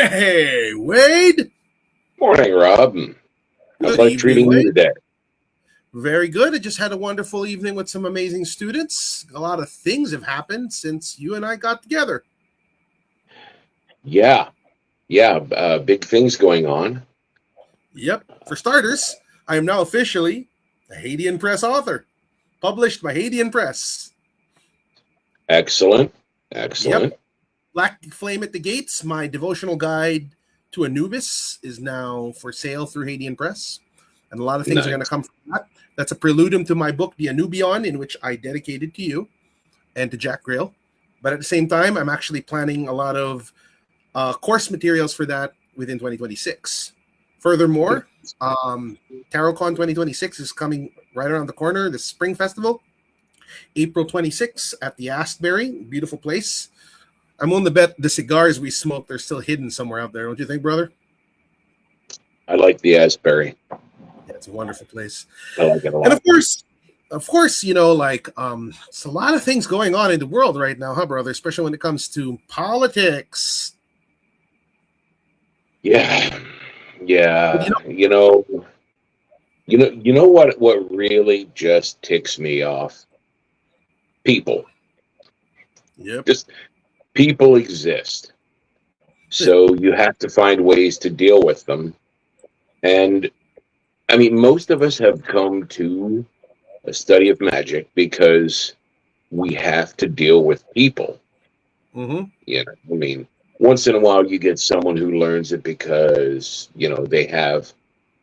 Hey, Wade. Morning, Rob. How's Good life evening, treating you Wade. today? Very good. I just had a wonderful evening with some amazing students. A lot of things have happened since you and I got together. Yeah, yeah, big things going on. Yep. For starters, I am now officially a Haitian Press author, published by Haitian Press. Excellent, Yep. excellent. Black Flame at the Gates, my devotional guide to Anubis, is now for sale through Haitian Press. And a lot of things are going to Nice. come from that. That's a preludium to my book, The Anubion, in which I dedicated to you and to Jack Grail. But at the same time, I'm actually planning a lot of course materials for that within 2026. Furthermore, TarotCon 2026 is coming right around the corner, the Spring Festival, April 26th at the Astbury. Beautiful place. I'm willing to bet the cigars we smoked are still hidden somewhere out there. Don't you think, brother? I like the Asbury. Yeah, it's a wonderful place. I like it a And lot. of course, it's a lot of things going on in the world right now, huh, brother? Especially when it comes to politics. Yeah, But yeah. You know what really just ticks me off? People. yep. Just people exist. So you have to find ways to deal with them. And I mean, most of us have come to a study of magic because we have to deal with people. Mm-hmm. I mean, once in a while you get someone who learns it because they have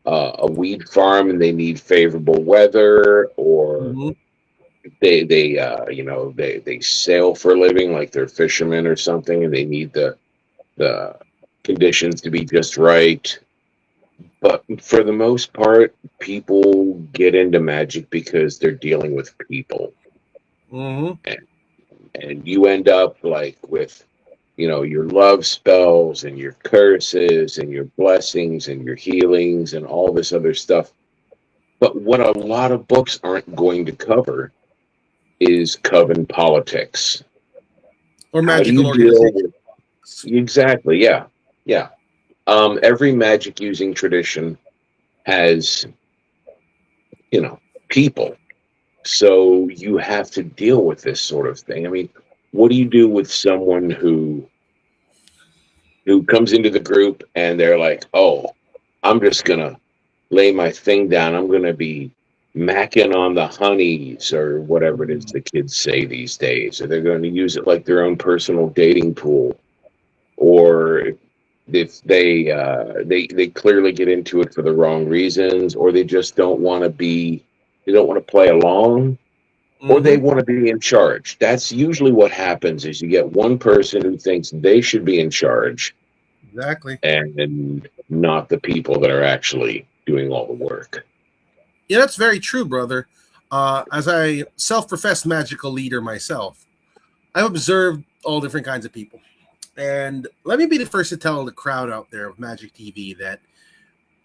a weed farm and they need favorable weather, or Mm-hmm. they sail for a living, like they're fishermen or something, and they need the conditions to be just right. But for the most part, people get into magic because they're dealing with people, Mm-hmm. and you end up like with your love spells and your curses and your blessings and your healings and all this other stuff. But what a lot of books aren't going to cover is coven politics. Or How do you magical deal organization. with exactly? Yeah, yeah. Every magic using tradition has you know people, so you have to deal with this sort of thing. I mean, what do you do with someone who comes into the group and they're like, "Oh, I'm just gonna lay my thing down. I'm gonna be macking on the honeys or whatever it is the kids say these days, or they're going to use it like their own personal dating pool, or if they clearly get into it for the wrong reasons, or they just they don't want to play along, or they Mm-hmm. want to be in charge. That's usually what happens: is you get one person who thinks they should be in charge Exactly. and not the people that are actually doing all the work. Yeah, that's very true, brother. As I self-professed magical leader myself, I've observed all different kinds of people. And let me be the first to tell the crowd out there of Magic TV that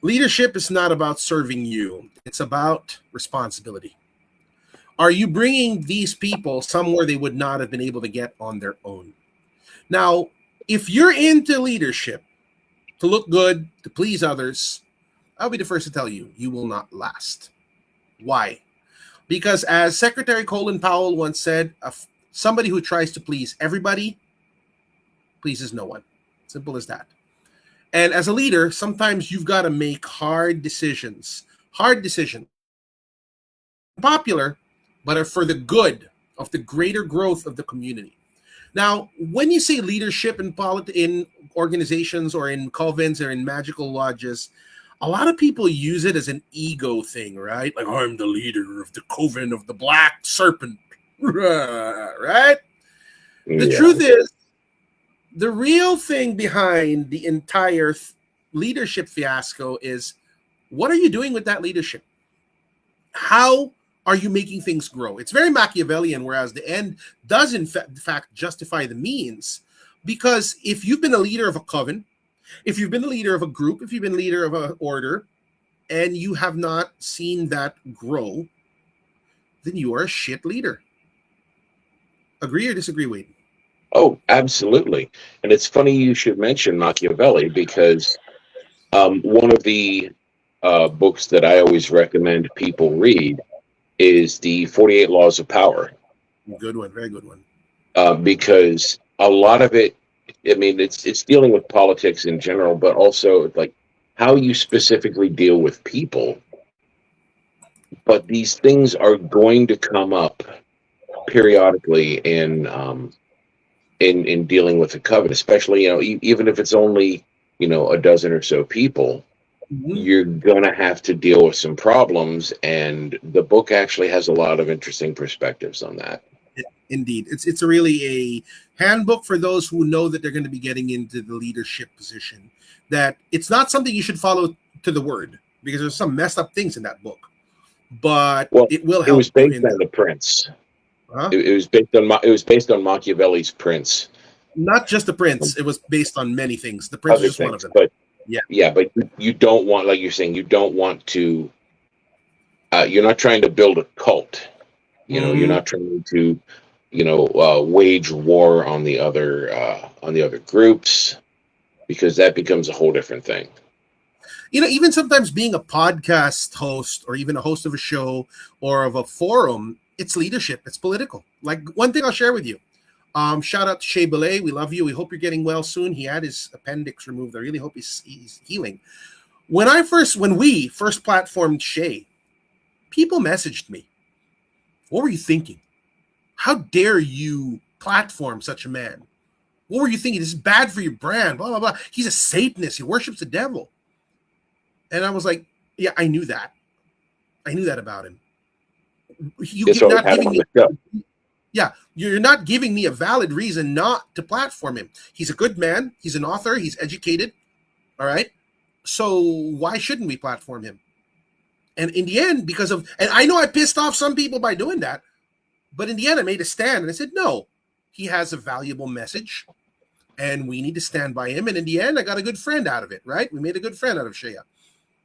leadership is not about serving you. It's about responsibility. Are you bringing these people somewhere they would not have been able to get on their own? Now, if you're into leadership to look good, to please others, I'll be the first to tell you, you will not last. Why? Because as Secretary Colin Powell once said, somebody who tries to please everybody pleases no one. Simple as that. And as a leader, sometimes you've got to make hard decisions. Hard decisions. Popular, but are for the good of the greater growth of the community. Now, when you say leadership in organizations or in covens or in magical lodges, a lot of people use it as an ego thing, right? Like, I'm the leader of the coven of the black serpent, right? The Yeah. truth is, the real thing behind the entire leadership fiasco is, what are you doing with that leadership? How are you making things grow? It's very Machiavellian, whereas the end does, in fact, justify the means. Because if you've been a leader of a coven, if you've been a leader of a group, if you've been a leader of an order, and you have not seen that grow, then you are a shit leader. Agree or disagree, Wade? Oh, absolutely. And it's funny you should mention Machiavelli because one of the books that I always recommend people read is the 48 Laws of Power, Good one, very good one. because a lot of it, I mean, it's dealing with politics in general, but also like how you specifically deal with people. But these things are going to come up periodically in dealing with the coven, especially even if it's only a dozen or so people, Mhm. you're gonna have to deal with some problems, and the book actually has a lot of interesting perspectives on that. Indeed, it's really a handbook for those who know that they're going to be getting into the leadership position. That it's not something you should follow to the word because there's some messed up things in that book, but Well, it will it help was you based in on the the Prince. huh? It was based on Machiavelli's Prince. Not just the Prince. It was based on many things. The Prince is Other just one of things, them. but Yeah. yeah, but you don't want, like you're saying, you don't want to. You're not trying to build a cult. You're Hmm. not trying to, wage war on the other groups, because that becomes a whole different thing. Even sometimes being a podcast host or even a host of a show or of a forum, it's leadership. It's political. Like one thing I'll share with you. Shout out to Shea Belay. We love you. We hope you're getting well soon. He had his appendix removed. I really hope he's healing. When we first platformed Shea, people messaged me. What were you thinking? How dare you platform such a man? What were you thinking? This is bad for your brand. Blah blah blah. He's a Satanist. He worships the devil. And I was like, yeah, I knew that. I knew that about him. That's why we Not had him giving on me the show. Yeah, you're not giving me a valid reason not to platform him. He's a good man. He's an author. He's educated. All right. So why shouldn't we platform him? And in the end, and I know I pissed off some people by doing that, but in the end, I made a stand and I said, no, he has a valuable message and we need to stand by him. And in the end, I got a good friend out of it, right? We made a good friend out of Shea.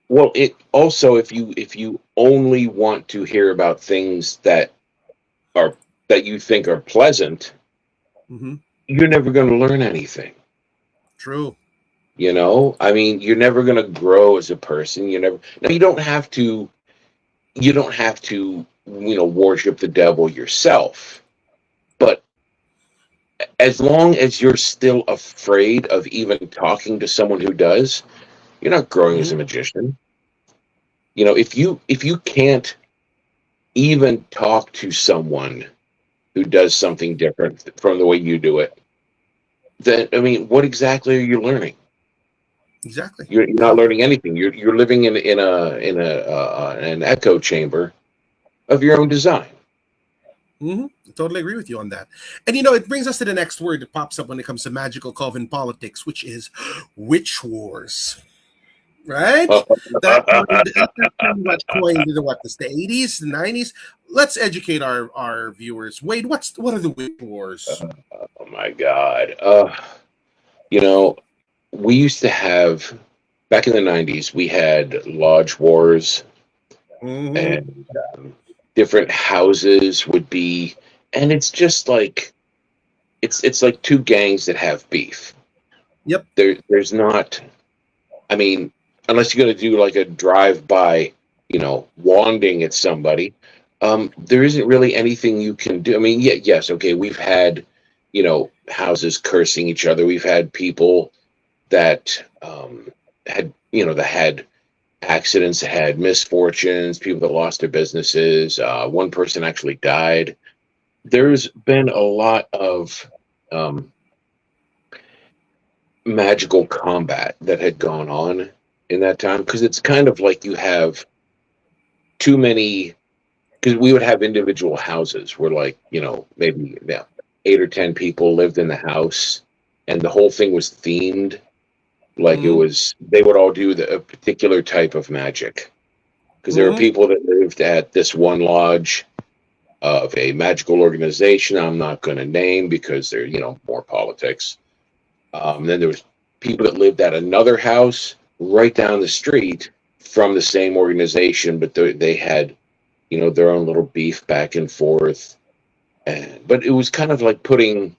Well, it also, if you only want to hear about things are that you think are pleasant, Mm-hmm. you're never going to learn anything. True. I mean, you're never going to grow as a person. You never. Now, you don't have to. You don't have to. Worship the devil yourself. But as long as you're still afraid of even talking to someone who does, you're not growing as Mm-hmm. a magician. If you can't even talk to someone who does something different from the way you do it, then I mean, what exactly are you learning? Exactly. You're not Exactly. learning anything. You're living in an echo chamber of your own design. Mm-hmm. I totally agree with you on that. And it brings us to the next word that pops up when it comes to magical coven politics, which is witch wars. Right? That term got coined in the 80s, the 90s. Let's educate our viewers. Wade, what are the witch wars? Oh my God! You know, we used to have back in the '90s. We had lodge wars, Mm-hmm. and different houses would be, and it's just like it's like two gangs that have beef. Yep. There's not. I mean, unless you're going to do like a drive-by, wanding at somebody, there isn't really anything you can do. I mean, yeah, yes, okay, we've had, houses cursing each other. We've had people that that had accidents, that had misfortunes, people that lost their businesses. One person actually died. There's been a lot of um, magical combat that had gone on in that time, because it's kind of like you have too many, because we would have individual houses where, like, maybe, yeah, 8 or 10 people lived in the house, and the whole thing was themed. Like, Mm-hmm. they would all do a particular type of magic, because there were Mm-hmm. people that lived at this one lodge of a magical organization I'm not going to name because they're, more politics. Then there was people that lived at another house right down the street from the same organization, but they had, their own little beef back and forth. But it was kind of like putting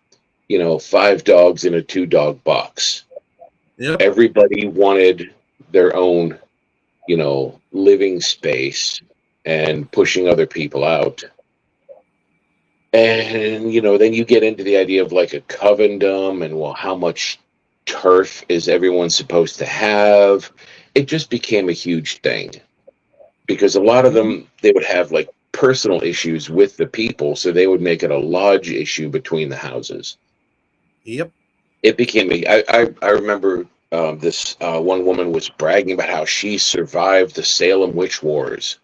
5 dogs in a 2-dog box. Yep. Everybody wanted their own, living space and pushing other people out. And, then you get into the idea of like a covendom and, well, how much turf is everyone supposed to have? It just became a huge thing because a lot of them, they would have like personal issues with the people. So they would make it a lodge issue between the houses. Yep. It became I remember this one woman was bragging about how she survived the Salem witch wars,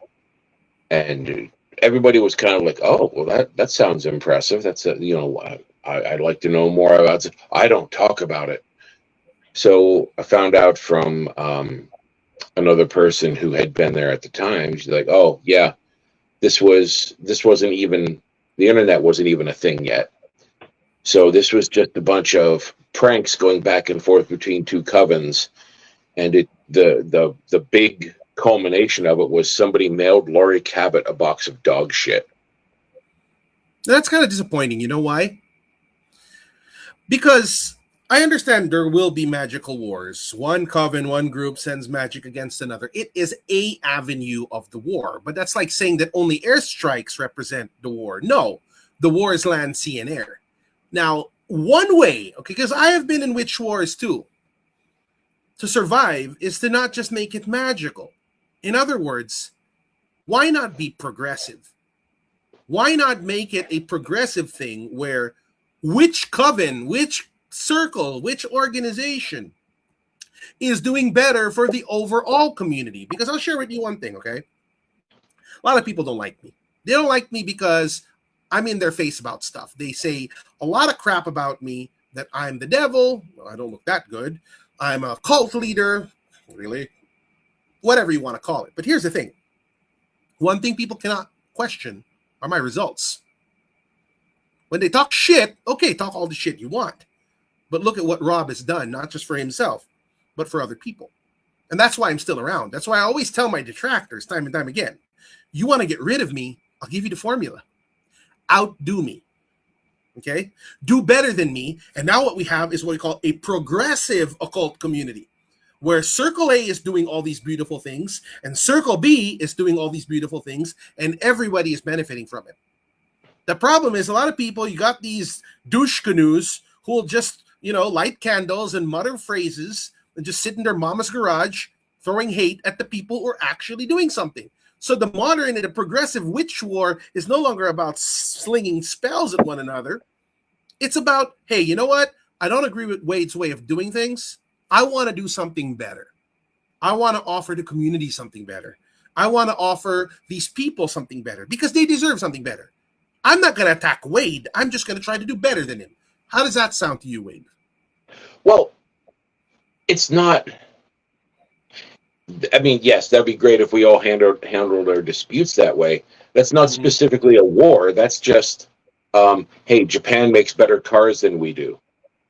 and everybody was kind of like, "Oh, well, that sounds impressive. That's I'd like to know more about it." I don't talk about it, so I found out from another person who had been there at the time. She's like, "Oh, yeah, this wasn't even the internet wasn't even a thing yet." So this was just a bunch of pranks going back and forth between two covens, and the big culmination of it was somebody mailed Laurie Cabot a box of dog shit. That's kind of disappointing. You know why? Because I understand there will be magical wars. One coven, one group sends magic against another. It is a avenue of the war, but that's like saying that only airstrikes represent the war. No, the war is land, sea, and air. Now, one way, okay, because I have been in witch wars too, to survive is to not just make it magical. In other words, why not be progressive? Why not make it a progressive thing where which coven, which circle, which organization is doing better for the overall community? Because I'll share with you one thing, okay? A lot of people don't like me. They don't like me because I'm in their face about stuff. They say a lot of crap about me, that I'm the devil. Well, I don't look that good. I'm a cult leader. Really? Whatever you want to call it. But here's the thing. One thing people cannot question are my results. When they talk shit, okay, talk all the shit you want. But look at what Rob has done, not just for himself, but for other people. And that's why I'm still around. That's why I always tell my detractors time and time again, you want to get rid of me, I'll give you the formula. Outdo me. Okay? Do better than me. And now what we have is what we call a progressive occult community, where Circle A is doing all these beautiful things, and Circle B is doing all these beautiful things, and everybody is benefiting from it. The problem is a lot of people, you got these douche canoes who will just, light candles and mutter phrases and just sit in their mama's garage throwing hate at the people who are actually doing something. So the modern and the progressive witch war is no longer about slinging spells at one another. It's about, hey, you know what? I don't agree with Wade's way of doing things. I want to do something better. I want to offer the community something better. I want to offer these people something better because they deserve something better. I'm not going to attack Wade. I'm just going to try to do better than him. How does that sound to you, Wade? Well, it's not. I mean, yes, that'd be great if we all handled our disputes that way. That's not specifically a war. That's just, hey, Japan makes better cars than we do,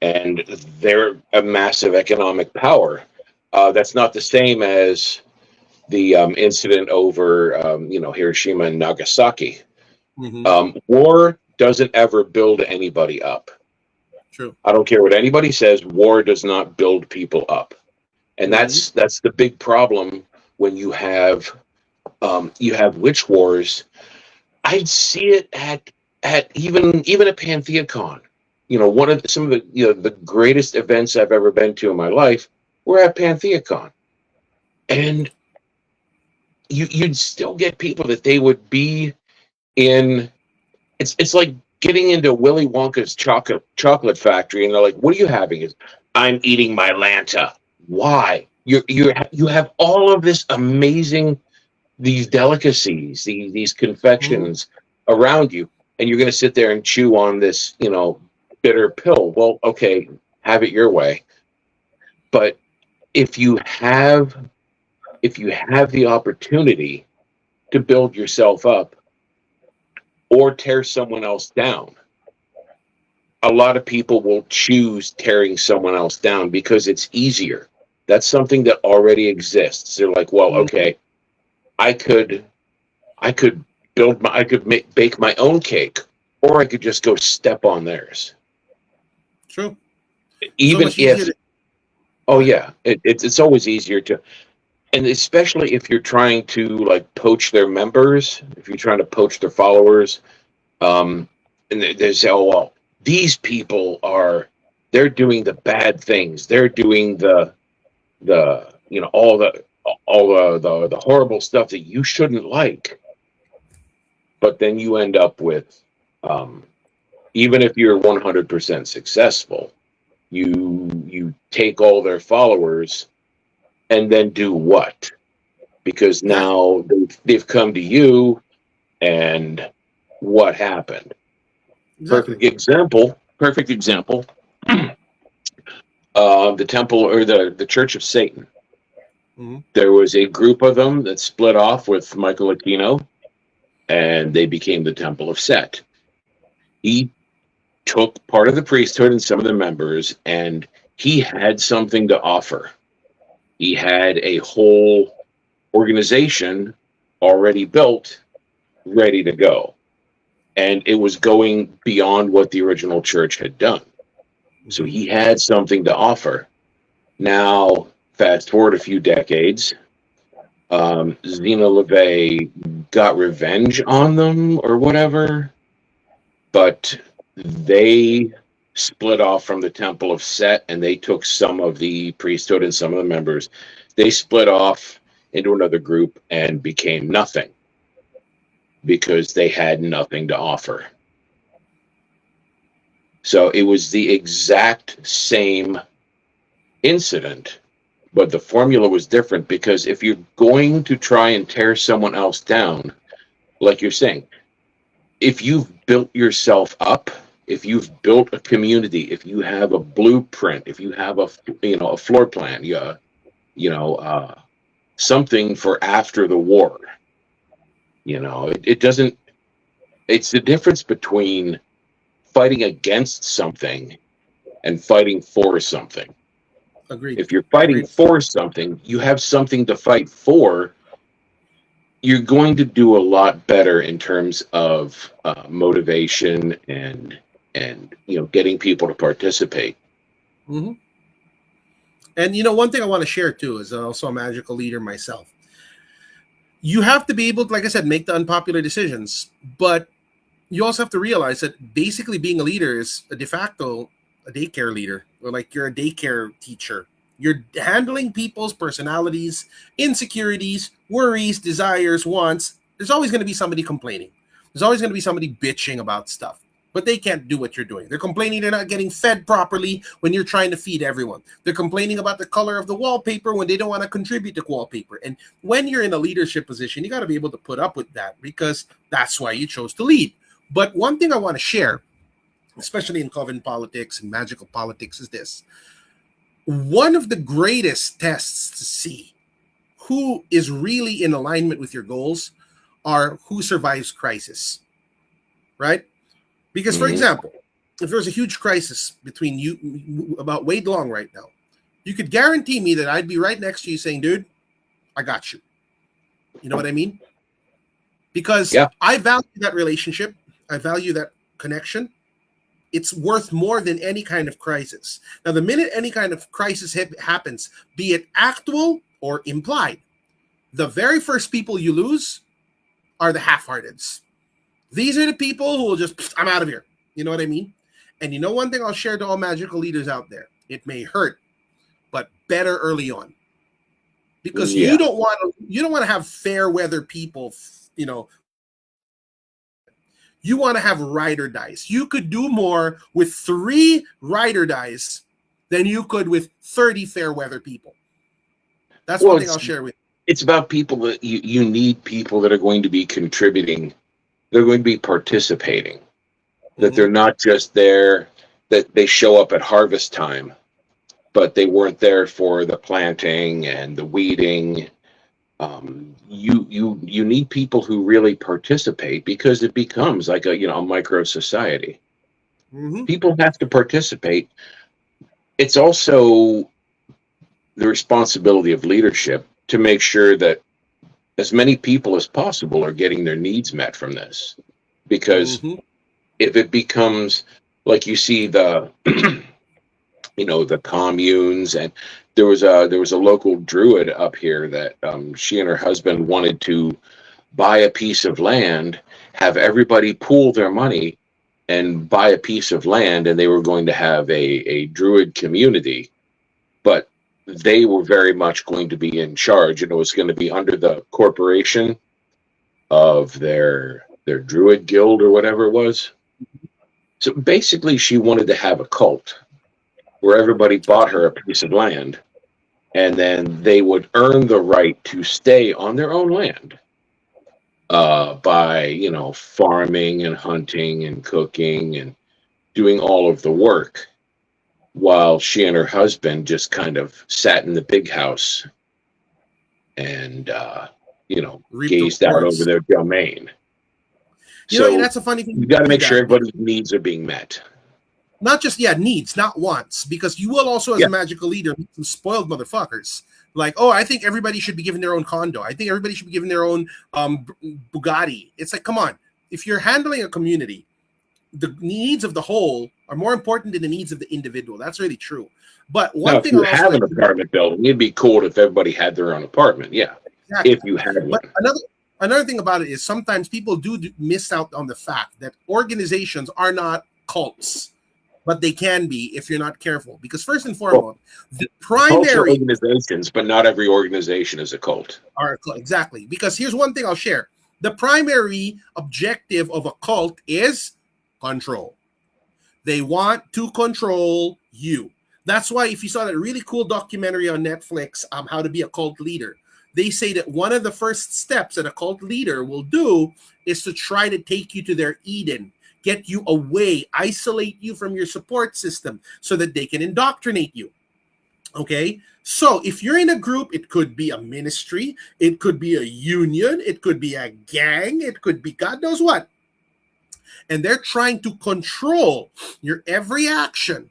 and they're a massive economic power. That's not the same as the incident over, Hiroshima and Nagasaki. War doesn't ever build anybody up. True. I don't care what anybody says. War does not build people up. And that's the big problem when you have witch wars. I'd see it at even at PantheaCon. Some of the greatest events I've ever been to in my life were at PantheaCon, and you'd still get people that they would be in. It's like getting into Willy Wonka's chocolate factory, and they're like, "What are you having?" I'm eating my Lanta. Why? You have all of this amazing, these delicacies, these confections around you, and you're going to sit there and chew on this, bitter pill. Well, okay, have it your way. But if you have the opportunity to build yourself up or tear someone else down, a lot of people will choose tearing someone else down because it's easier. That's something that already exists. They're like, well, okay, I could bake my own cake, or I could just go step on theirs. True. So Even much easier if, to. oh Go ahead. yeah, it's always easier to, and especially if you're trying to like poach their members, if you're trying to poach their followers, um, and they say, oh well, these people are, they're doing the bad things, they're doing the all the horrible stuff that you shouldn't like, but then you end up with, um, even if you're 100% successful, you take all their followers and then do what? Because Yeah, now they've come to you, and what happened? exactly. Perfect example. The temple, or the Church of Satan. Hmm. There was a group of them that split off with Michael Aquino, and they became the Temple of Set. He took part of the priesthood and some of the members, and he had something to offer. He had a whole organization already built, ready to go. And it was going beyond what the original church had done. So Hmm. he had something to offer. Now, fast forward a few decades, Zena LeVay got revenge on them or whatever, but they split off from the Temple of Set, and they took some of the priesthood and some of the members. They split off into another group and became nothing because they had nothing to offer. So it was the exact same incident, but the formula was different, because if you're going to try and tear someone else down, like you're saying, if you've built yourself up, if you've built a community, if you have a blueprint, if you have a floor plan, something for after the war, it doesn't. It's the difference between fighting against something and fighting for something. Agreed. If you're fighting Agreed. for something, you have something to fight for. You're going to do a lot better in terms of motivation and getting people to participate. Hmm. And one thing I want to share too is also a magical leader myself. You have to be able to, like I said, make the unpopular decisions, but you also have to realize that basically being a leader is a de facto a daycare leader, or like you're a daycare teacher. You're handling people's personalities, insecurities, worries, desires, wants. There's always going to be somebody complaining. There's always going to be somebody bitching about stuff, but they can't do what you're doing. They're complaining they're not getting fed properly when you're trying to feed everyone. They're complaining about the color of the wallpaper when they don't want to contribute to wallpaper. And when you're in a leadership position, you got to be able to put up with that, because that's why you chose to lead. But one thing I want to share, especially in coven politics and magical politics, is this. One of the greatest tests to see who is really in alignment with your goals are who survives crisis, right? Because, for Mm-hmm. example, if there's a huge crisis between you about Wade Long right now, you could guarantee me that I'd be right next to you saying, dude, I got you. You know what I mean? Because Yeah. I value that relationship. I value that connection. It's worth more than any kind of crisis. Now, the minute any kind of crisis happens, be it actual or implied, the very first people you lose are the half-hearteds. These are the people who will just, I'm out of here. You know what I mean? And you know one thing I'll share to all magical leaders out there. It may hurt, but better early on. Because Yeah. you don't want to have fair weather people, you know, you want to have rider dice. You could do more with 3 rider dice than you could with 30 fair weather people. That's Well, one thing I'll it's share with it's about people that you need people that are going to be contributing. They're going to be participating. you. That they're not just there, that they show up at harvest time, but they weren't there for the planting and the weeding. You need people who really participate, because it becomes like a micro society. Mm-hmm. People have to participate. It's also the responsibility of leadership to make sure that as many people as possible are getting their needs met from this, because Mm-hmm. if it becomes like you see the communes. And there was a local druid up here that she and her husband wanted to buy a piece of land, have everybody pool their money and buy a piece of land, and they were going to have a druid community, but they were very much going to be in charge, and it was going to be under the corporation of their druid guild or whatever it was. So basically she wanted to have a cult where everybody bought her a piece of land, and then they would earn the right to stay on their own land by farming and hunting and cooking and doing all of the work, while she and her husband just kind of sat in the big house and gazed out over their domain. That's a funny thing. You got to make sure everybody's needs are being met. Not just needs, not wants, because you will also, as a magical leader, meet some spoiled motherfuckers. Like, oh, I think everybody should be given their own condo. I think everybody should be given their own Bugatti. It's like, come on. If you're handling a community, the needs of the whole are more important than the needs of the individual. That's really true. But one thing, if you have an apartment building, it'd be cool if everybody had their own apartment. Yeah, exactly. If you had one. But another thing about it is sometimes people do miss out on the fact that organizations are not cults, but they can be if you're not careful. Because first and foremost, the primary organizations, but not every organization is a cult. Exactly. Because here's one thing I'll share: the primary objective of a cult is control. They want to control you. That's why if you saw that really cool documentary on Netflix, How to Be a Cult Leader, they say that one of the first steps that a cult leader will do is to try to take you to their Eden, get you away, isolate you from your support system so that they can indoctrinate you. Okay? So if you're in a group, it could be a ministry, it could be a union, it could be a gang, it could be God knows what. And they're trying to control your every action.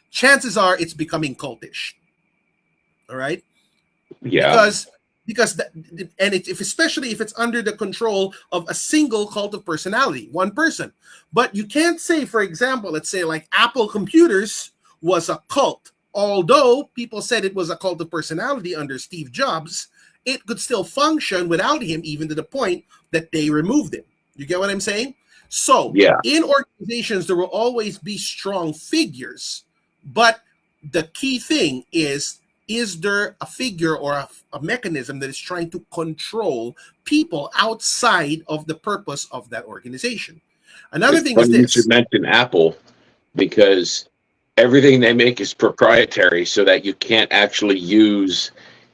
Chances are it's becoming cultish. All right? Yeah. Especially if it's under the control of a single cult of personality, one person. But you can't say, for example, let's say like Apple Computers was a cult. Although people said it was a cult of personality under Steve Jobs, it could still function without him, even to the point that they removed him. You get what I'm saying? So in organizations, there will always be strong figures. But the key thing is there a figure or a mechanism that is trying to control people outside of the purpose of that organization? Another thing is this. You should mention Apple, because everything they make is proprietary, so that you can't actually use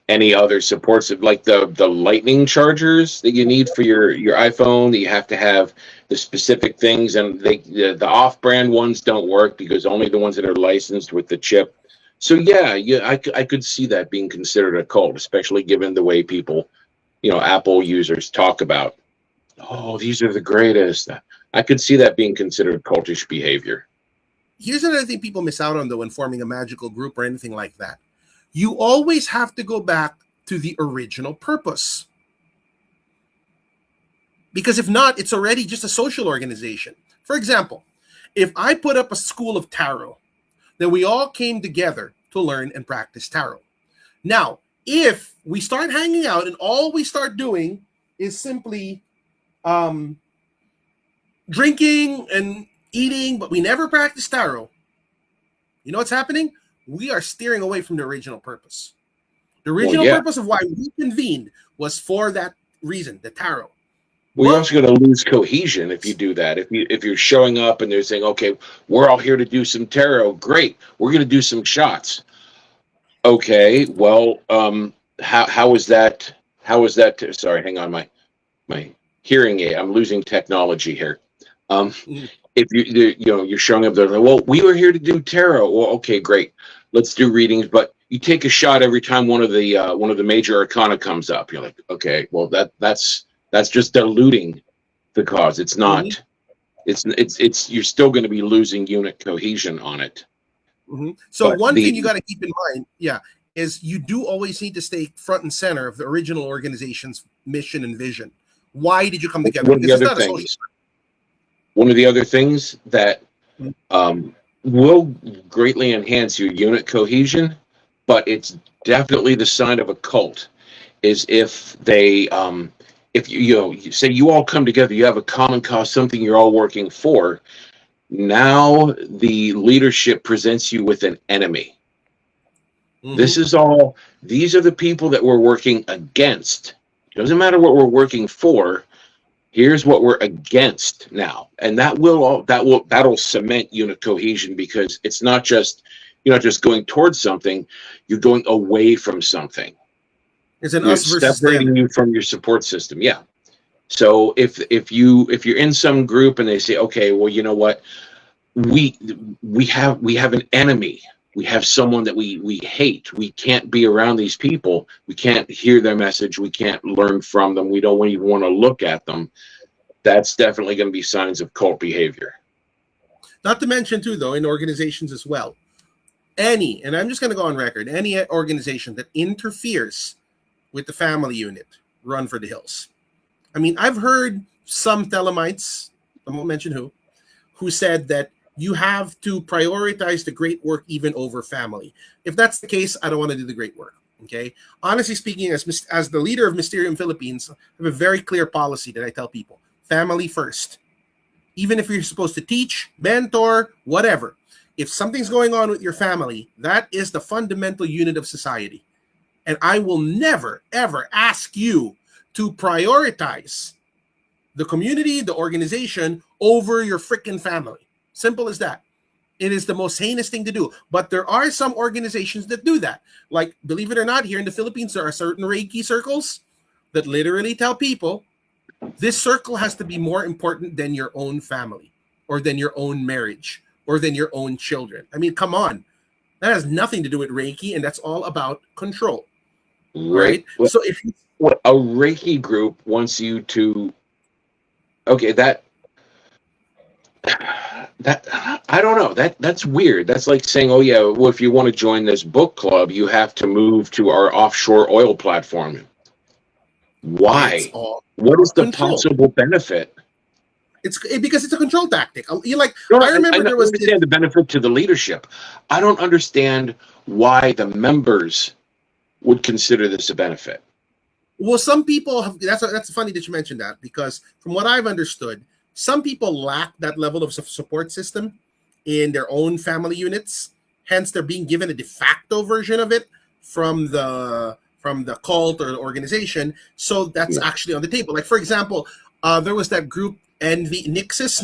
any other supports, like the lightning chargers that you need for your iPhone, that you have to have the specific things, and the off-brand ones don't work because only the ones that are licensed with the chip. So I could see that being considered a cult, especially given the way people, Apple users talk about, oh, these are the greatest. I could see that being considered cultish behavior. Here's another thing people miss out on, though, when forming a magical group or anything like that. You always have to go back to the original purpose. Because if not, it's already just a social organization. For example, if I put up a school of tarot, then we all came together to learn and practice tarot. Now, if we start hanging out and all we start doing is simply drinking and eating, but we never practice tarot, you know what's happening? We are steering away from the original purpose. The original purpose of why we convened was for that reason, the tarot. Well, you're also going to lose cohesion if you do that. If you're showing up and they're saying, okay, we're all here to do some tarot, great, we're going to do some shots. Okay, well, how is that? Sorry, hang on, my hearing aid. I'm losing technology here. If you're showing up there, well, we were here to do tarot. Well, okay, great, let's do readings, but you take a shot every time one of the major arcana comes up. You're like, okay, well that's just diluting the cause. It's not. It's you're still going to be losing unit cohesion on it. Mm-hmm. So one thing you got to keep in mind, is you do always need to stay front and center of the original organization's mission and vision. Why did you come together? One of the other things that will greatly enhance your unit cohesion, but it's definitely the sign of a cult. Is if they, if you say you all come together, you have a common cause, something you're all working for. Now the leadership presents you with an enemy. This is all, these are the people that we're working against. Doesn't matter what we're working for. Here's what we're against now. And that'll cement unit cohesion, because it's not just, you're not just going towards something, you're going away from something. It's an You're us versus separating them. you from your support system. Yeah. So if you're in some group and they say, okay, well, you know what, we have an enemy. We have someone that we hate. We can't be around these people. We can't hear their message. We can't learn from them. We don't even want to look at them. That's definitely going to be signs of cult behavior. Not to mention, too, though, in organizations as well. And I'm just going to go on record, any organization that interferes with the family unit, run for the hills. I mean, I've heard some Thelemites, I won't mention who said that you have to prioritize the great work even over family. If that's the case, I don't want to do the great work. Okay. Honestly speaking, as the leader of Mysterium Philippines, I have a very clear policy that I tell people: family first. Even if you're supposed to teach, mentor, whatever, if something's going on with your family, that is the fundamental unit of society. And I will never, ever ask you to prioritize the community, the organization over your freaking family. Simple as that. It is the most heinous thing to do. But there are some organizations that do that. Like, believe it or not, here in the Philippines, there are certain Reiki circles that literally tell people this circle has to be more important than your own family, or than your own marriage, or than your own children. I mean, come on. That has nothing to do with Reiki, and that's all about control. Right? Well, So if you, a Reiki group wants you to, okay, that I don't know, that's weird. That's like saying, oh yeah, well, if you want to join this book club, you have to move to our offshore oil platform. Why? What is the control. possible benefit? It's because it's a control tactic. You like, No, I remember there was understand the benefit to the leadership. I don't understand why the members would consider this a benefit. Well, some people have, that's funny that you mentioned that, because from what I've understood, some people lack that level of support system in their own family units. Hence, they're being given a de facto version of it from the cult or the organization. So that's actually on the table. Like, for example, there was that group Nexus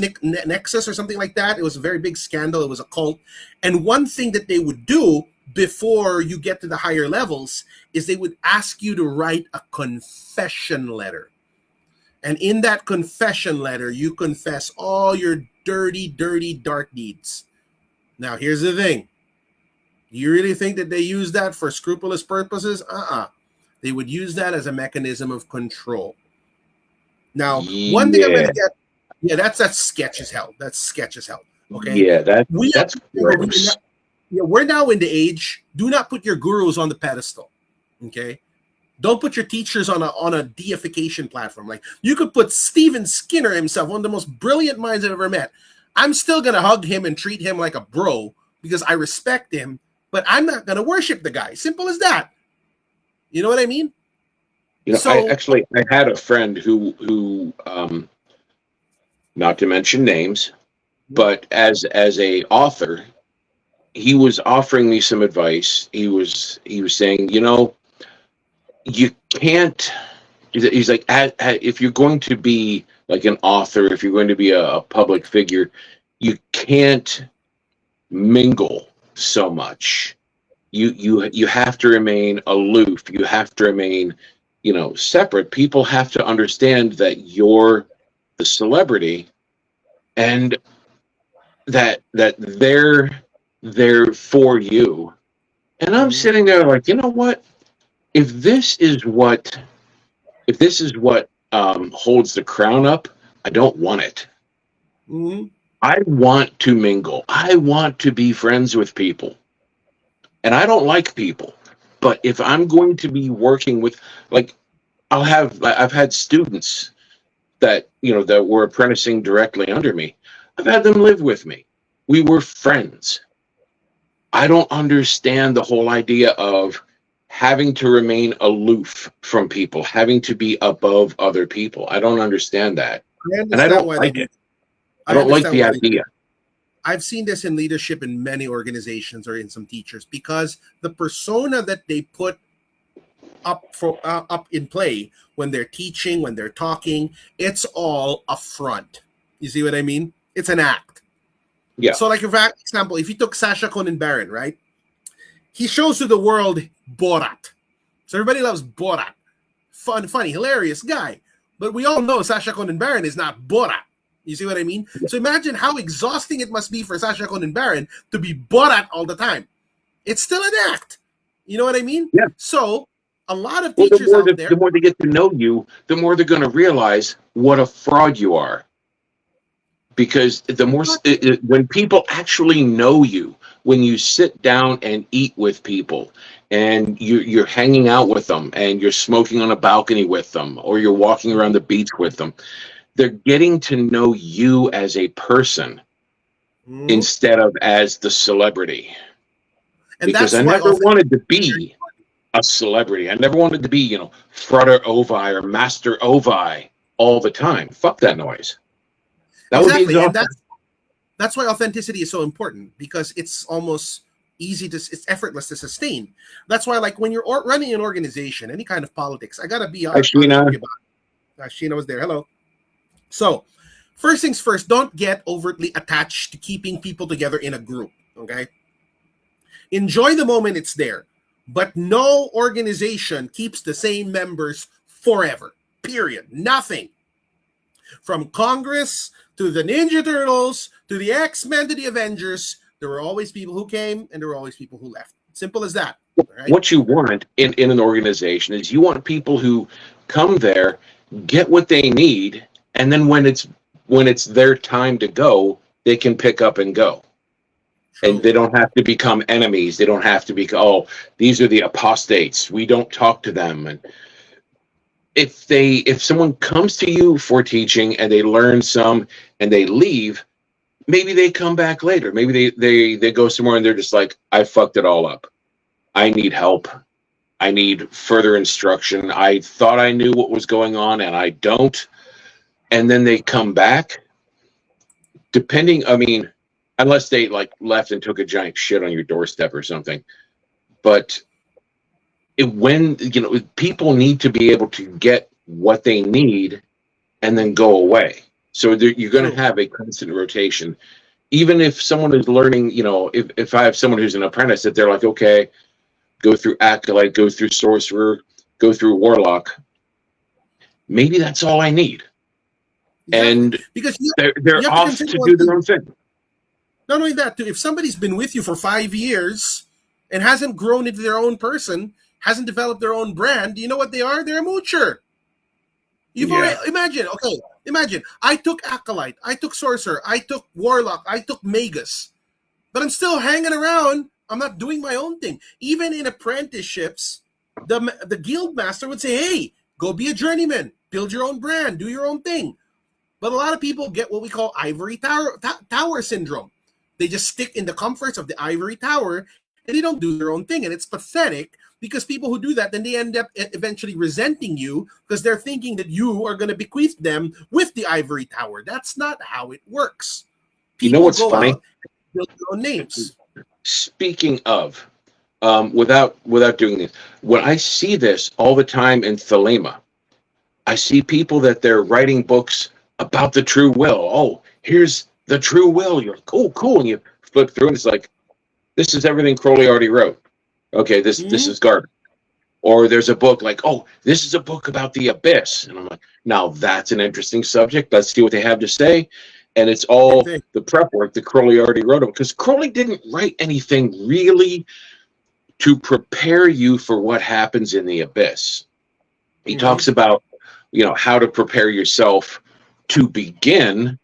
or something like that. It was a very big scandal. It was a cult. And one thing that they would do before you get to the higher levels is they would ask you to write a confession letter. And in that confession letter, you confess all your dirty, dirty, dark deeds. Now, here's the thing. Do you really think that they use that for scrupulous purposes? They would use that as a mechanism of control. Now, one thing I'm going to get, that's sketch as hell. That's sketch as hell. Okay. Yeah, that's gross. We're now in the age. Do not put your gurus on the pedestal. Okay. Don't put your teachers on a deification platform. Like, you could put Stephen Skinner himself, one of the most brilliant minds I've ever met. I'm still going to hug him and treat him like a bro because I respect him, but I'm not going to worship the guy. Simple as that. You know what I mean? You know, I had a friend who not to mention names, but as a author, he was offering me some advice. He was saying, you know, you can't. He's like, if you're going to be like an author, if you're going to be a public figure, you can't mingle so much. You have to remain aloof. You have to remain, you know, separate. People have to understand that you're the celebrity, and that they're there for you. And I'm sitting there like, you know what? If this is what holds the crown up, I don't want it. I want to mingle. I want to be friends with people. And I don't like people. But if I'm going to be working with, like, I've had students that, you know, that were apprenticing directly under me. I've had them live with me. We were friends. I don't understand the whole idea of having to remain aloof from people, having to be above other people. I don't understand that. I And I understand don't why they like do. it. I don't like understand the why they do. idea. I've seen this in leadership in many organizations or in some teachers, because the persona that they put up in play when they're teaching, when they're talking, it's all a front. You see what I mean? It's an act. Yeah. So, like, for example, if you took Sacha Conan Baron, right? He shows to the world Borat. So everybody loves Borat. Funny, hilarious guy. But we all know Sacha Conan Baron is not Borat. You see what I mean? So imagine how exhausting it must be for Sacha Conan Baron to be Borat all the time. It's still an act. You know what I mean? Yeah. So a lot of Well, teachers out there. the more they get to know you, the more they're going to realize what a fraud you are. Because the more when people actually know you, when you sit down and eat with people, and you're hanging out with them, and you're smoking on a balcony with them, or you're walking around the beach with them, they're getting to know you as a person instead of as the celebrity. And because that's I why never wanted to be a celebrity. I never wanted to be, Frater Ovi or Master Ovi all the time. Fuck that noise. That would be exhausting. And that's why authenticity is so important, because it's almost it's effortless to sustain. That's why, like, when you're running an organization, any kind of politics, I gotta be honest with you about it. Sheena was there. Hello. So, first things first, don't get overtly attached to keeping people together in a group. Okay. Enjoy the moment it's there, but no organization keeps the same members forever. Period. Nothing. From Congress to the Ninja Turtles to the X-Men to the Avengers, there were always people who came and there were always people who left. Simple as that. Right? What you want in an organization is you want people who come there, get what they need, and then when it's their time to go, they can pick up and go. True. And they don't have to become enemies. They don't have to be, these are the apostates. We don't talk to them. And if someone comes to you for teaching and they learn some and they leave, maybe they come back later. Maybe they go somewhere and they're just like, I fucked it all up. I need help. I need further instruction. I thought I knew what was going on and I don't. And then they come back. Unless they left and took a giant shit on your doorstep or something. But when people need to be able to get what they need and then go away. So you're going to have a constant rotation. Even if someone is learning, if I have someone who's an apprentice, that they're like, okay, go through Acolyte, go through Sorcerer, go through Warlock. Maybe that's all I need. Exactly. And because they're off to do their own thing. Not only that, too, if somebody's been with you for 5 years and hasn't grown into their own person, hasn't developed their own brand, you know what they are? They're a moocher. Imagine, I took Acolyte, I took Sorcerer, I took Warlock, I took Magus, but I'm still hanging around. I'm not doing my own thing. Even in apprenticeships, the guild master would say, hey, go be a journeyman, build your own brand, do your own thing. But a lot of people get what we call ivory tower syndrome. They just stick in the comforts of the ivory tower and they don't do their own thing. And it's pathetic, because people who do that, then they end up eventually resenting you because they're thinking that you are going to bequeath them with the ivory tower. That's not how it works. People what's funny? Build their own names. Speaking of, without doing this, when I see this all the time in Thelema, I see people that they're writing books about the true will. Oh, here's the true will. You're like, oh, cool. And you flip through and it's like, this is everything Crowley already wrote. Okay, this is garbage. Or there's a book like, oh, this is a book about the abyss. And I'm like, now that's an interesting subject. Let's see what they have to say. And it's all the prep work that Crowley already wrote. Because Crowley didn't write anything really to prepare you for what happens in the abyss. He talks about, how to prepare yourself to begin,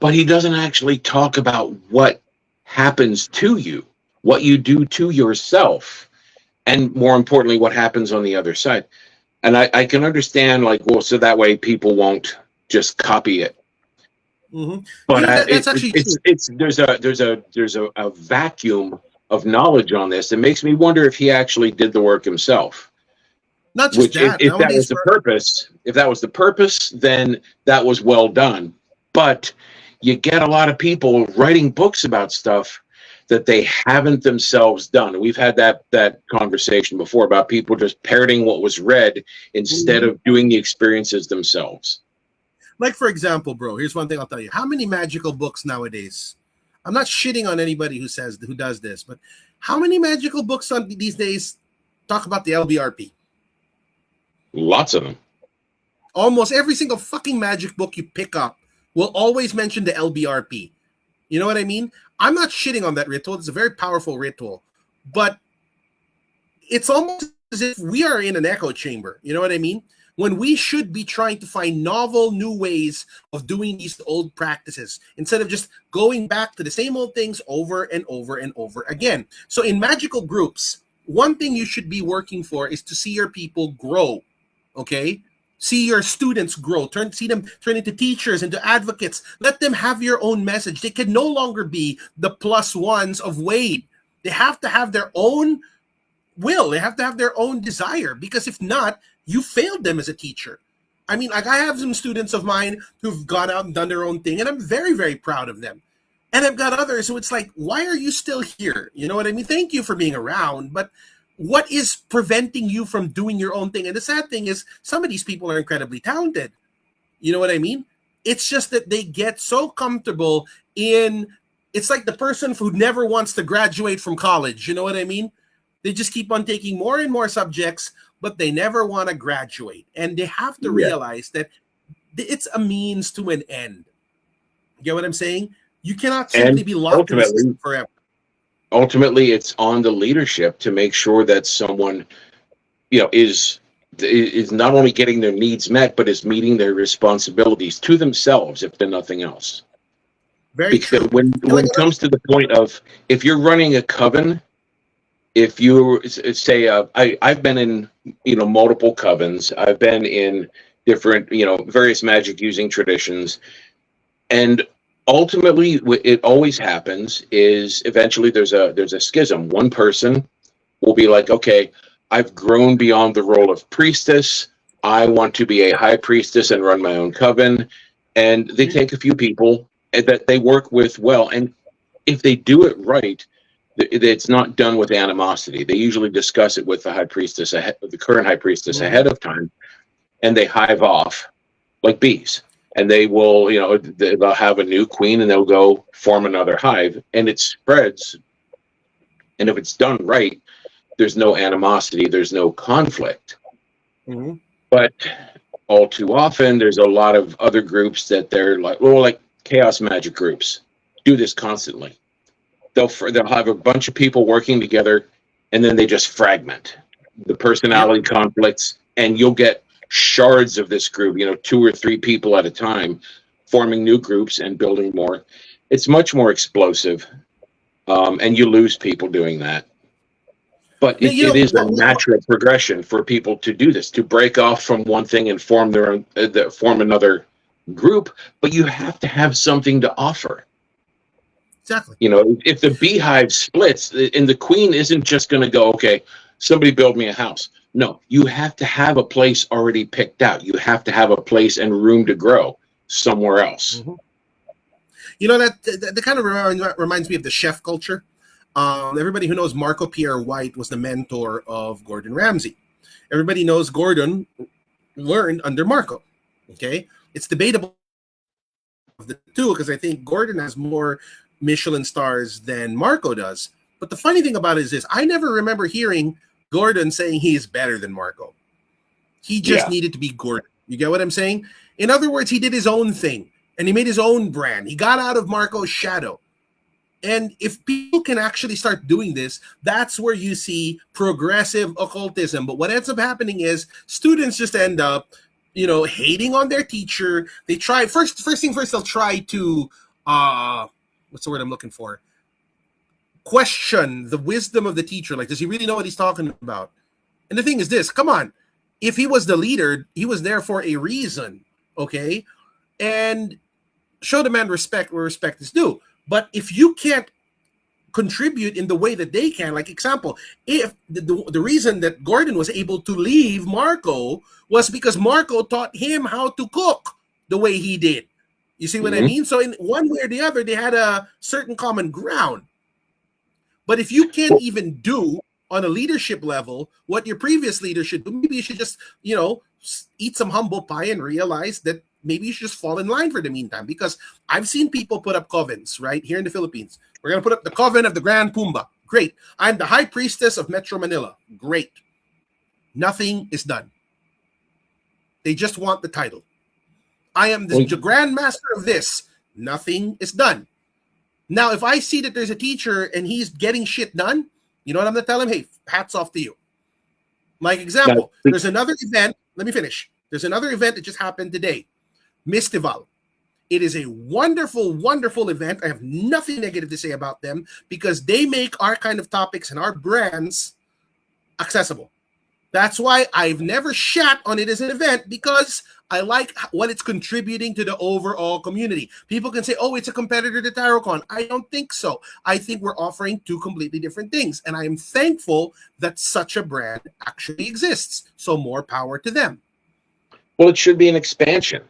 but he doesn't actually talk about what happens to you, what you do to yourself, and more importantly, what happens on the other side. And I can understand, so that way people won't just copy it. Hmm. But That's actually true. it's there's a vacuum of knowledge on this that makes me wonder if he actually did the work himself. Not just Which, that. if that Nowadays, was the purpose, then that was well done. But you get a lot of people writing books about stuff that they haven't themselves done. We've had that conversation before about people just parroting what was read instead Mhm. of doing the experiences themselves. Like for example, bro, here's one thing I'll tell you. How many magical books nowadays? I'm not shitting on anybody who does this, but how many magical books on these days talk about the LBRP? Lots of them. Almost every single fucking magic book you pick up will always mention the LBRP. You know what I mean? I'm not shitting on that ritual. It's a very powerful ritual, but it's almost as if we are in an echo chamber. You know what I mean? When we should be trying to find novel, new ways of doing these old practices instead of just going back to the same old things over and over and over again. So, in magical groups, one thing you should be working for is to see your people grow. Okay? See your students grow. See them turn into teachers, into advocates. Let them have your own message. They can no longer be the plus ones of Wade. They have to have their own will. They have to have their own desire, because if not, you failed them as a teacher. I mean, like, I have some students of mine who've gone out and done their own thing, and I'm very, very proud of them. And I've got others who it's like, why are you still here? You know what I mean? Thank you for being around, but what is preventing you from doing your own thing? And the sad thing is, some of these people are incredibly talented. You know what I mean? It's just that they get so comfortable in, it's like the person who never wants to graduate from college. You know what I mean? They just keep on taking more and more subjects, but they never want to graduate. And they have to Yeah. realize that it's a means to an end. You get what I'm saying? You cannot simply And be locked in the ultimately, system forever. it's on the leadership to make sure that someone, is not only getting their needs met, but is meeting their responsibilities to themselves, if they're nothing else. Very Because true. And when like, it comes to the point of, if you're running a coven, if you say, I've been in, multiple covens, I've been in different, various magic using traditions, and ultimately what it always happens is eventually there's a schism. One person will be like, okay, I've grown beyond the role of priestess, I want to be a high priestess and run my own coven. And they take a few people that they work with well, and if they do it right, it's not done with animosity. They usually discuss it with the high priestess, the current high priestess, mhm. ahead of time, and they hive off like bees. And they will, they'll have a new queen, and they'll go form another hive, and it spreads. And if it's done right, there's no animosity, there's no conflict. Mhm. But all too often, there's a lot of other groups that they're like, well, like chaos magic groups do this constantly. They'll have a bunch of people working together, and then they just fragment the Yep. personality conflicts, and you'll get shards of this group, 2 or 3 people at a time, forming new groups and building more. It's much more explosive, and you lose people doing that. But Now, it is a natural progression for people to do this, to break off from one thing and form their own, form another group. But you have to have something to offer. Exactly. If the beehive splits, and the queen isn't just going to go, okay, somebody build me a house. No, you have to have a place already picked out. You have to have a place and room to grow somewhere else. Mhm. That kind of reminds me of the chef culture. Everybody who knows Marco Pierre White was the mentor of Gordon Ramsay. Everybody knows Gordon learned under Marco. Okay, it's debatable of the two, because I think Gordon has more Michelin stars than Marco does. But the funny thing about it is this: I never remember hearing Gordon saying he is better than Marco. He just Yeah. needed to be Gordon. You get what I'm saying? In other words, he did his own thing and he made his own brand. He got out of Marco's shadow. And if people can actually start doing this, that's where you see progressive occultism. But what ends up happening is students just end up, hating on their teacher. They try first thing first, they'll try to what's the word I'm looking for? Question the wisdom of the teacher. Like, does he really know what he's talking about? And the thing is this, come on. If he was the leader, he was there for a reason. Okay. And show the man respect where respect is due. But if you can't contribute in the way that they can, like example, if the reason that Gordon was able to leave Marco was because Marco taught him how to cook the way he did. You see what I mean? So in one way or the other, they had a certain common ground. But if you can't even do on a leadership level what your previous leader should do, maybe you should just, eat some humble pie and realize that maybe you should just fall in line for the meantime. Because I've seen people put up covens, right, here in the Philippines. We're going to put up the coven of the Grand Pumba. Great. I'm the high priestess of Metro Manila. Great. Nothing is done. They just want the title. I am the Grand Master of this. Nothing is done. Now, if I see that there's a teacher and he's getting shit done, you know what I'm going to tell him? Hey, hats off to you. Like example, there's another event. Let me finish. There's another event that just happened today. Mistival. It is a wonderful, wonderful event. I have nothing negative to say about them because they make our kind of topics and our brands accessible. That's why I've never shat on it as an event, because I like what it's contributing to the overall community. People can say, oh, it's a competitor to TarotCon. I don't think so. I think we're offering two completely different things. And I am thankful that such a brand actually exists. So more power to them. Well, it should be an expansion,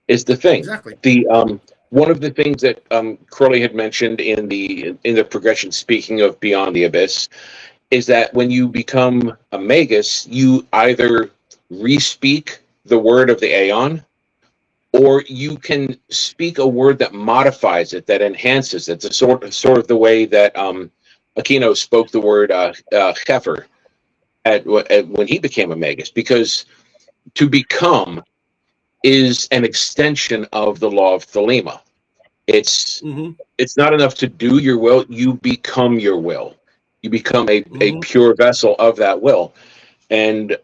is the thing. Exactly. The one of the things that Crowley had mentioned in the progression, speaking of Beyond the Abyss, is that when you become a magus, you either re-speak the word of the Aeon, or you can speak a word that modifies it, that enhances it. It's a sort of the way that Aquino spoke the word Hefer when he became a magus, because to become is an extension of the law of Thelema. It's not enough to do your will, you become your will. You become a pure vessel of that will. And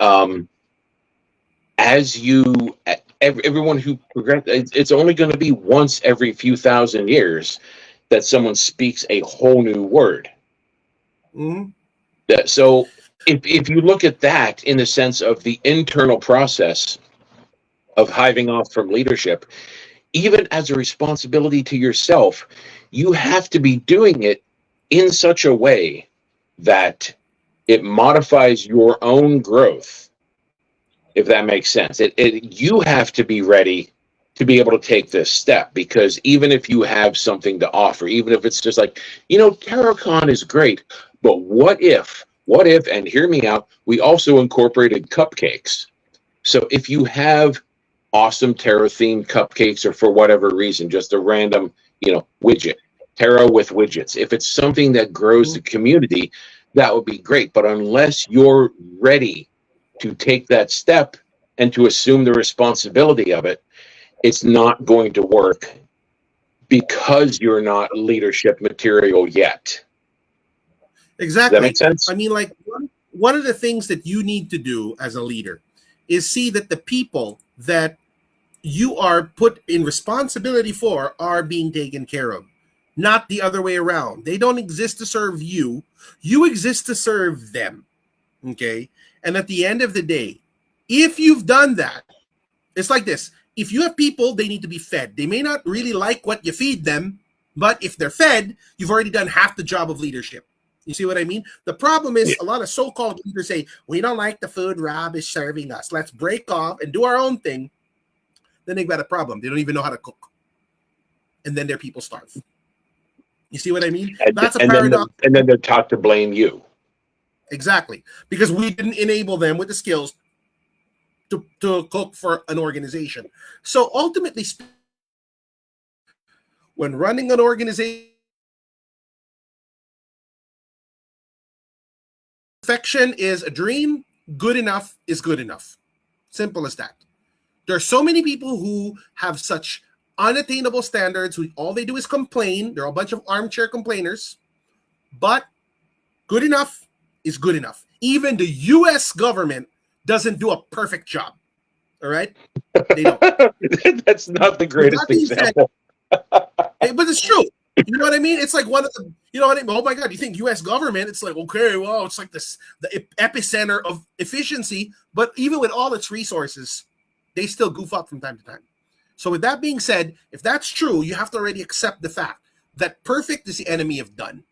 as you, everyone who progresses, it's only going to be once every few thousand years that someone speaks a whole new word. So if you look at that in the sense of the internal process of hiving off from leadership, even as a responsibility to yourself, you have to be doing it in such a way that it modifies your own growth, if that makes sense. You have to be ready to be able to take this step, because even if you have something to offer, even if it's just like, TarotCon is great, but what if, and hear me out, we also incorporated cupcakes. So if you have awesome tarot-themed cupcakes, or for whatever reason, just a random, widget, tarot with widgets, if it's something that grows the community, that would be great. But unless you're ready to take that step and to assume the responsibility of it, it's not going to work, because you're not leadership material yet. Exactly. Does that make sense? I mean, like, one of the things that you need to do as a leader is see that the people that you are put in responsibility for are being taken care of, not the other way around. They don't exist to serve you. You exist to serve them. Okay? And at the end of the day, if you've done that, it's like this. If you have people, they need to be fed. They may not really like what you feed them, but if they're fed, you've already done half the job of leadership. You see what I mean? The problem is a lot of so-called leaders say, we don't like the food Rob is serving us. Let's break off and do our own thing. Then they've got a problem. They don't even know how to cook. And then their people starve. You see what I mean? That's a paradox. And then they're taught to blame you. Exactly. Because we didn't enable them with the skills to cook for an organization. So ultimately, when running an organization, perfection is a dream. Good enough is good enough. Simple as that. There are so many people who have such unattainable standards who all they do is complain. They're a bunch of armchair complainers. But good enough is good enough. Even the U.S. government doesn't do a perfect job. All right? They don't. That's not the greatest example. But it's true. You know what I mean? It's like one of the, you know what I mean? Oh my God, you think U.S. government, it's like, okay, well, it's like this, the epicenter of efficiency. But even with all its resources, they still goof up from time to time. So with that being said, if that's true, you have to already accept the fact that perfect is the enemy of done.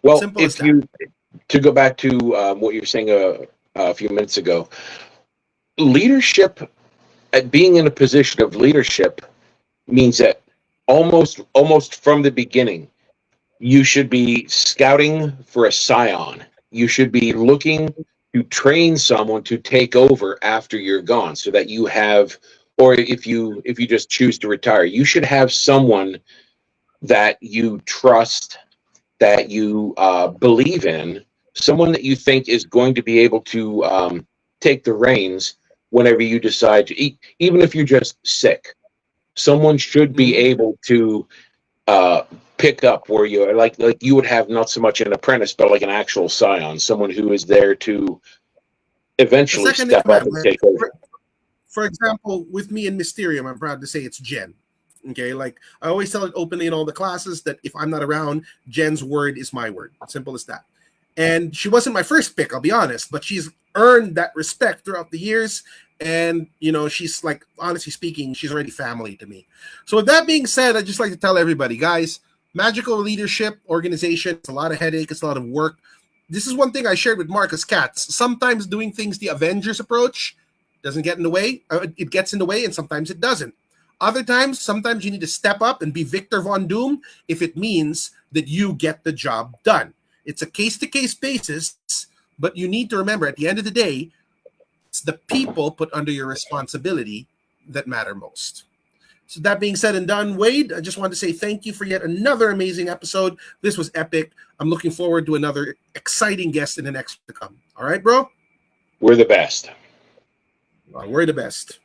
Well, Simple as if that. you to go back to what you were saying a few minutes ago, leadership, being in a position of leadership, means that almost from the beginning, you should be scouting for a scion. You should be looking to train someone to take over after you're gone, so that you have, or if you just choose to retire, you should have someone that you trust, that you believe in, someone that you think is going to be able to take the reins whenever you decide to eat, even if you're just sick. Someone should be Mhm. able to pick up where you're like you would have not so much an apprentice, but like an actual scion, someone who is there to The eventually second in step up command. and take over. For example, with me in Mysterium, I'm proud to say it's Jen. Okay, like I always tell it openly in all the classes that if I'm not around, Jen's word is my word. Simple as that. And she wasn't my first pick, I'll be honest, but she's earned that respect throughout the years. And she's like, honestly speaking, she's already family to me. So with that being said, I'd just like to tell everybody, guys, magical leadership organization, it's a lot of headache, it's a lot of work. This is one thing I shared with Marcus Katz. Sometimes doing things the Avengers approach doesn't get in the way. It gets in the way, and sometimes it doesn't. Other times, sometimes you need to step up and be Victor Von Doom if it means that you get the job done. It's a case-to-case basis, but you need to remember at the end of the day, it's the people put under your responsibility that matter most. So that being said and done, Wade, I just want to say thank you for yet another amazing episode. This was epic. I'm looking forward to another exciting guest in the next to come. All right, bro? We're the best. We're the best.